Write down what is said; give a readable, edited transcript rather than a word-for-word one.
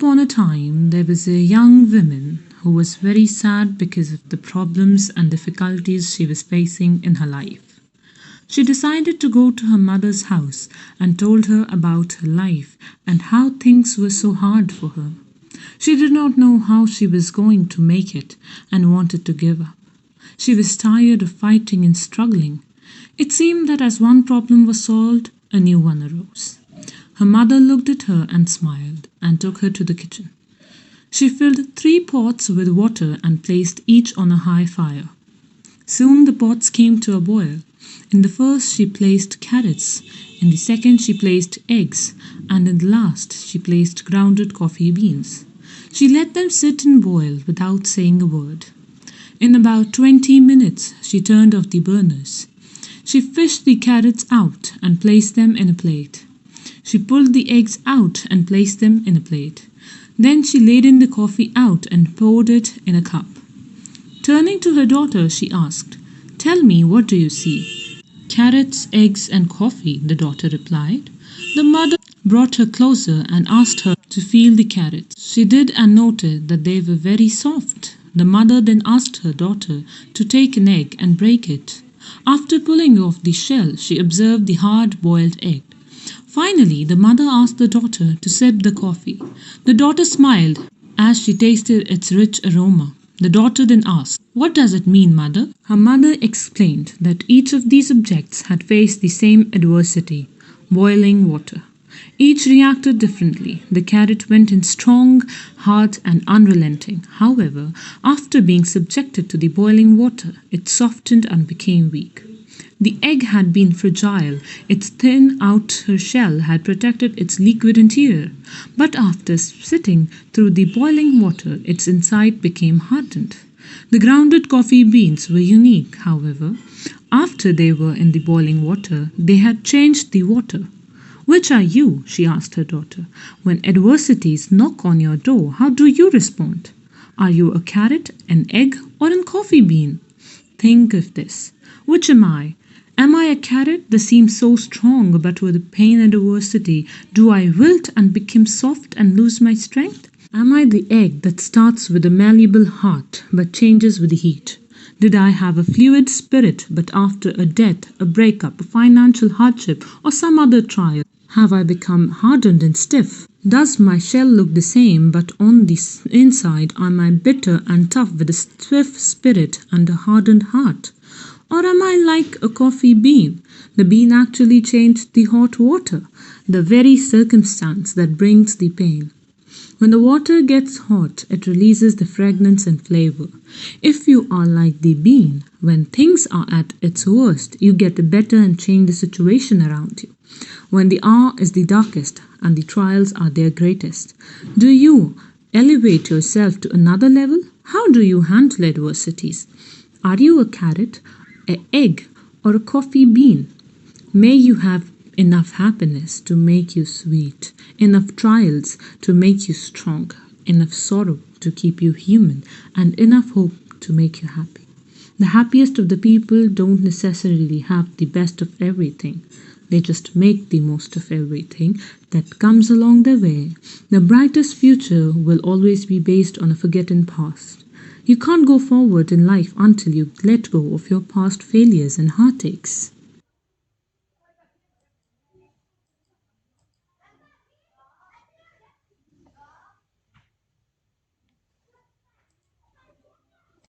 Upon a time, there was a young woman who was very sad because of the problems and difficulties she was facing in her life. She decided to go to her mother's house and told her about her life and how things were so hard for her. She did not know how she was going to make it and wanted to give up. She was tired of fighting and struggling. It seemed that as one problem was solved, a new one arose. Her mother looked at her and smiled and took her to the kitchen. She filled 3 pots with water and placed each on a high fire. Soon the pots came to a boil. In the first she placed carrots, in the second she placed eggs, and in the last she placed grounded coffee beans. She let them sit and boil without saying a word. In about 20 minutes she turned off the burners. She fished the carrots out and placed them in a plate. She pulled the eggs out and placed them in a plate. Then she laid in the coffee out and poured it in a cup. Turning to her daughter, she asked, "Tell me, what do you see?" "Carrots, eggs, and coffee," the daughter replied. The mother brought her closer and asked her to feel the carrots. She did and noted that they were very soft. The mother then asked her daughter to take an egg and break it. After pulling off the shell, she observed the hard-boiled egg. Finally, the mother asked the daughter to sip the coffee. The daughter smiled as she tasted its rich aroma. The daughter then asked, "What does it mean, mother?" Her mother explained that each of these objects had faced the same adversity, boiling water. Each reacted differently. The carrot went in strong, hard, and unrelenting. However, after being subjected to the boiling water, it softened and became weak. The egg had been fragile, its thin outer shell had protected its liquid interior, but after sitting through the boiling water, its inside became hardened. The grounded coffee beans were unique, however. After they were in the boiling water, they had changed the water. "Which are you?" she asked her daughter. "When adversities knock on your door, how do you respond? Are you a carrot, an egg, or a coffee bean? Think of this. Which am I? Am I a carrot that seems so strong, but with pain and adversity, do I wilt and become soft and lose my strength? Am I the egg that starts with a malleable heart, but changes with the heat? Did I have a fluid spirit, but after a death, a breakup, a financial hardship, or some other trial, have I become hardened and stiff? Does my shell look the same, but on the inside am I bitter and tough with a stiff spirit and a hardened heart? Or am I like a coffee bean? The bean actually changed the hot water, the very circumstance that brings the pain. When the water gets hot, it releases the fragrance and flavor. If you are like the bean, when things are at its worst, you get better and change the situation around you. When the hour is the darkest and the trials are their greatest, do you elevate yourself to another level? How do you handle adversities? Are you a carrot, an egg, or a coffee bean? May you have enough happiness to make you sweet, enough trials to make you strong, enough sorrow to keep you human, and enough hope to make you happy. The happiest of the people don't necessarily have the best of everything. They just make the most of everything that comes along their way. The brightest future will always be based on a forgotten past. You can't go forward in life until you let go of your past failures and heartaches.